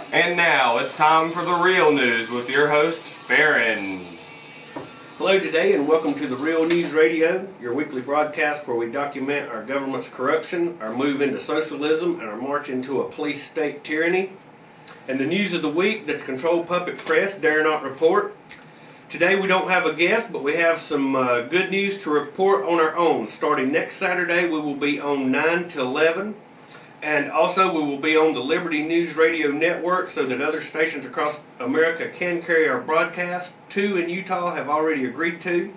And now it's time for the real news with your host, Farron. Hello today and welcome to the Real News Radio, your weekly broadcast where we document our government's corruption, our move into socialism, and our march into a police state tyranny. And the news of the week that the controlled puppet press dare not report. Today we don't have a guest, but we have some good news to report on our own. Starting next Saturday we will be on 9 to 11. And also we will be on the Liberty News Radio Network so that other stations across America can carry our broadcast. 2 in Utah have already agreed to.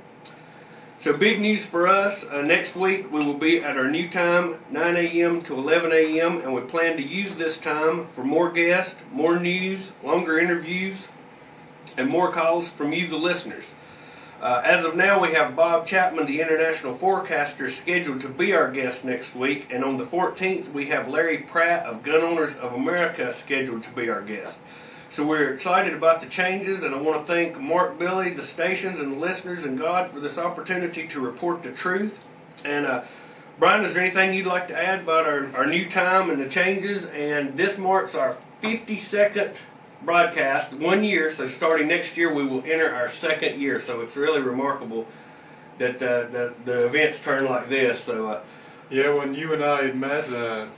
So big news for us. Next week we will be at our new time, 9 a.m. to 11 a.m. And we plan to use this time for more guests, more news, longer interviews, and more calls from you, the listeners. As of now, we have Bob Chapman, the international forecaster, scheduled to be our guest next week. And on the 14th, we have Larry Pratt of Gun Owners of America scheduled to be our guest. So we're excited about the changes, and I want to thank Mark, Billy, the stations, and the listeners, and God for this opportunity to report the truth. And Brian, is there anything you'd like to add about our new time and the changes? And this marks our 52nd broadcast, 1 year, so starting next year we will enter our 2nd year, so it's really remarkable that the events turn like this. So yeah, when you and I had met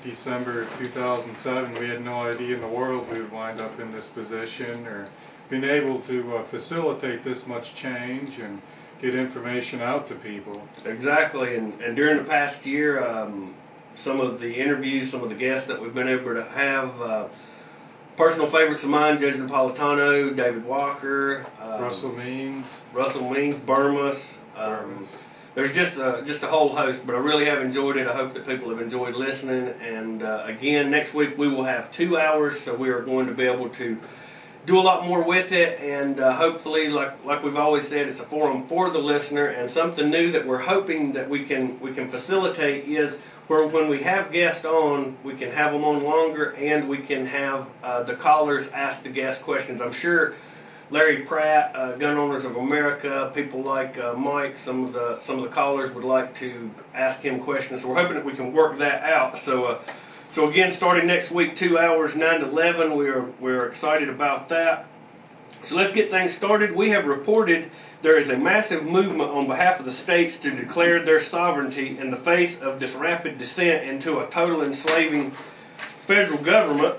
December 2007, we had no idea in the world we would wind up in this position or being able to facilitate this much change and get information out to people. Exactly, and during the past year, some of the interviews, some of the guests that we've been able to have, personal favorites of mine: Judge Napolitano, David Walker, Russell Means, Burmas. There's just a whole host, but I really have enjoyed it. I hope that people have enjoyed listening. And again, next week we will have 2 hours, so we are going to be able to do a lot more with it. And hopefully, like we've always said, it's a forum for the listener. And something new that we're hoping that we can facilitate is where when we have guests on, we can have them on longer, and we can have the callers ask the guest questions. I'm sure Larry Pratt, Gun Owners of America, people like Mike, some of the callers would like to ask him questions. So we're hoping that we can work that out. So again, starting next week, 2 hours, 9 to 11. We're excited about that. So let's get things started. We have reported there is a massive movement on behalf of the states to declare their sovereignty in the face of this rapid descent into a total enslaving federal government.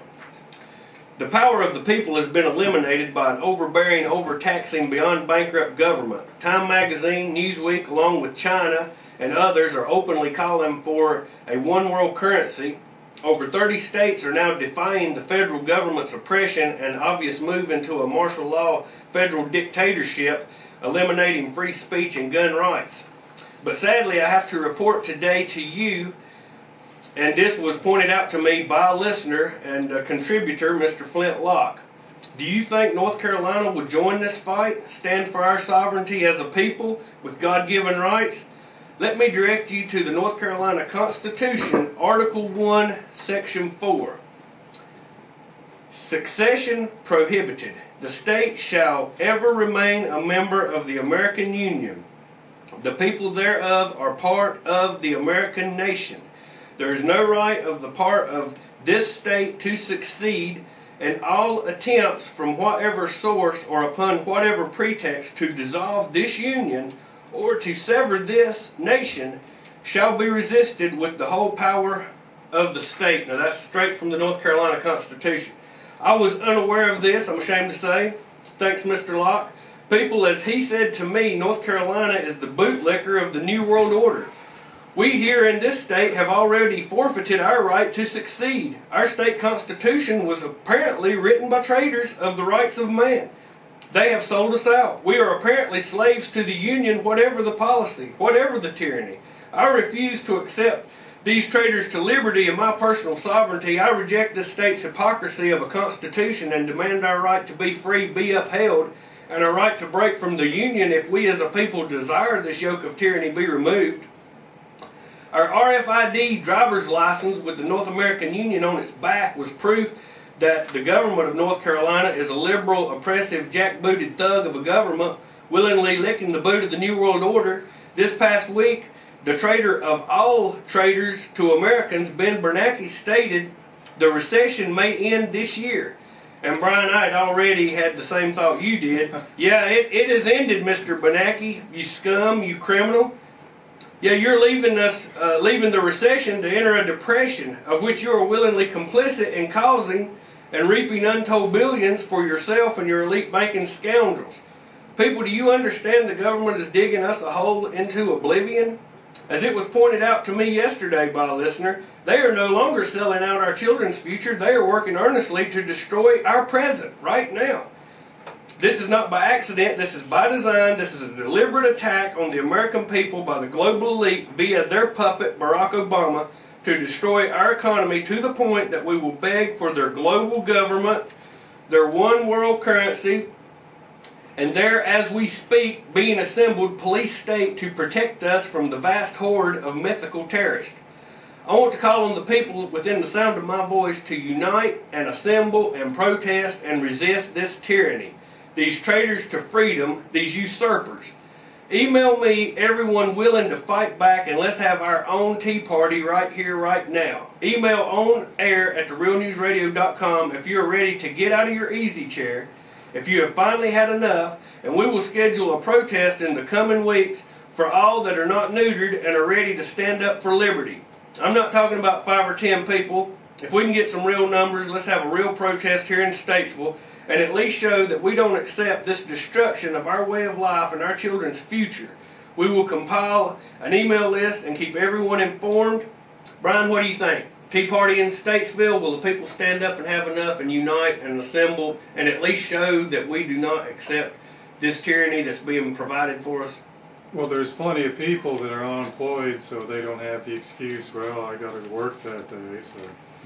The power of the people has been eliminated by an overbearing, overtaxing, beyond bankrupt government. Time magazine, Newsweek, along with China and others, are openly calling for a one-world currency. Over 30 states are now defying the federal government's oppression and obvious move into a martial law federal dictatorship, eliminating free speech and gun rights. But sadly, I have to report today to you, and this was pointed out to me by a listener and a contributor, Mr. Flint Locke. Do you think North Carolina will join this fight, stand for our sovereignty as a people with God-given rights? Let me direct you to the North Carolina Constitution, Article 1, Section 4. Succession prohibited. The state shall ever remain a member of the American Union. The people thereof are part of the American nation. There is no right of the part of this state to succeed, and all attempts from whatever source or upon whatever pretext to dissolve this union or to sever this nation shall be resisted with the whole power of the state. Now that's straight from the North Carolina Constitution. I was unaware of this, I'm ashamed to say. Thanks, Mr. Locke. People, as he said to me, North Carolina is the bootlicker of the New World Order. We here in this state have already forfeited our right to succeed. Our state constitution was apparently written by traitors of the rights of man. They have sold us out. We are apparently slaves to the Union, whatever the policy, whatever the tyranny. I refuse to accept these traitors to liberty and my personal sovereignty. I reject this state's hypocrisy of a constitution and demand our right to be free be upheld, and our right to break from the Union if we as a people desire this yoke of tyranny be removed. Our RFID driver's license with the North American Union on its back was proof that the government of North Carolina is a liberal, oppressive, jackbooted thug of a government willingly licking the boot of the New World Order. This past week, the traitor of all traitors to Americans, Ben Bernanke, stated The recession may end this year. And Brian, I had already had the same thought you did. Yeah, it has ended, Mr. Bernanke, you scum, you criminal. Yeah, you're leaving the recession to enter a depression of which you are willingly complicit in causing and reaping untold billions for yourself and your elite banking scoundrels. People, do you understand the government is digging us a hole into oblivion? As it was pointed out to me yesterday by a listener, they are no longer selling out our children's future. They are working earnestly to destroy our present right now. This is not by accident. This is by design. This is a deliberate attack on the American people by the global elite via their puppet, Barack Obama, to destroy our economy to the point that we will beg for their global government, their one world currency, and there, as we speak, being assembled police state to protect us from the vast horde of mythical terrorists. I want to call on the people within the sound of my voice to unite and assemble and protest and resist this tyranny, these traitors to freedom, these usurpers. Email me everyone willing to fight back, and let's have our own tea party right here, right now. Email on air at therealnewsradio.com if you're ready to get out of your easy chair, if you have finally had enough, and we will schedule a protest in the coming weeks for all that are not neutered and are ready to stand up for liberty. I'm not talking about 5 or 10 people. If we can get some real numbers, let's have a real protest here in Statesville and at least show that we don't accept this destruction of our way of life and our children's future. We will compile an email list and keep everyone informed. Brian, what do you think? Tea party in Statesville, will the people stand up and have enough and unite and assemble and at least show that we do not accept this tyranny that's being provided for us? Well, there's plenty of people that are unemployed, so they don't have the excuse, well, I got to work that day. So.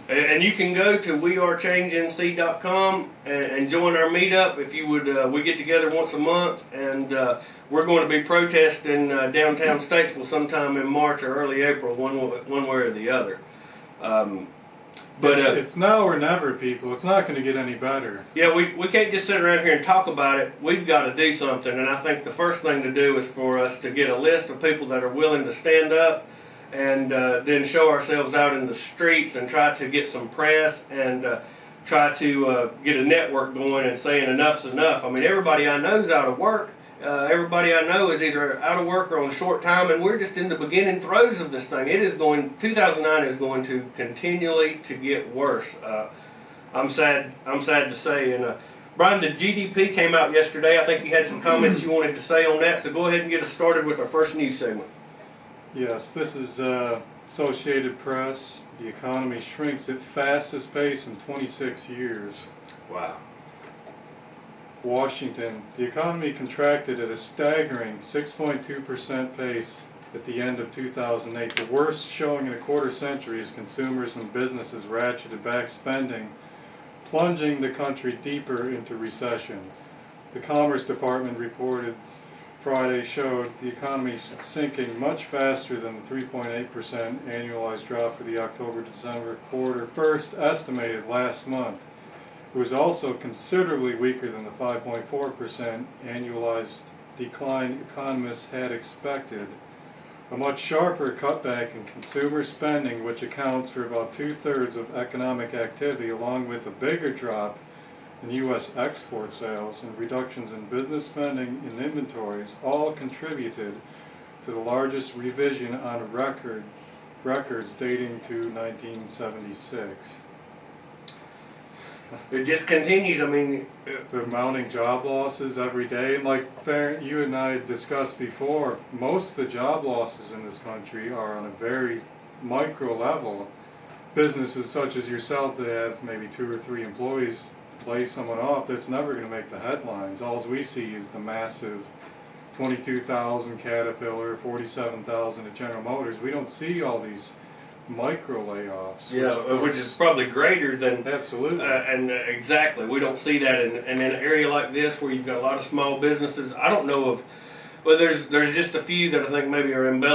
And you can go to wearechangenc.com and join our meetup if you would. We get together once a month, and we're going to be protesting downtown Statesville sometime in March or early April, one way or the other. But it's now or never, people. It's not going to get any better. Yeah, we can't just sit around here and talk about it. We've got to do something, and I think the first thing to do is for us to get a list of people that are willing to stand up and then show ourselves out in the streets and try to get some press and try to get a network going and saying enough's enough. I mean, everybody I know is out of work. Everybody I know is either out of work or on short time, and we're just in the beginning throes of this thing. 2009 is going to continually to get worse. I'm sad to say. And Brian, the GDP came out yesterday. I think you had some comments you wanted to say on that, so go ahead and get us started with our first news segment. Yes, this is Associated Press. The economy shrinks at fastest pace in 26 years. Wow. Washington, the economy contracted at a staggering 6.2% pace at the end of 2008, the worst showing in a quarter century as consumers and businesses ratcheted back spending, plunging the country deeper into recession. The Commerce Department reported Friday showed the economy sinking much faster than the 3.8% annualized drop for the October-December quarter first estimated last month. It was also considerably weaker than the 5.4% annualized decline economists had expected. A much sharper cutback in consumer spending, which accounts for about 2/3 of economic activity, along with a bigger drop in U.S. export sales and reductions in business spending and inventories, all contributed to the largest revision on records dating to 1976. It just continues. I mean, the mounting job losses every day, and like you and I discussed before, most of the job losses in this country are on a very micro level. Businesses such as yourself that have maybe 2 or 3 employees lay someone off, that's never going to make the headlines. All we see is the massive 22,000 Caterpillar, 47,000 at General Motors. We don't see all these micro layoffs. Yeah, which is probably greater than... Absolutely. Exactly. We don't see that in an area like this where you've got a lot of small businesses. I don't know of... Well, there's just a few that I think maybe are embellished.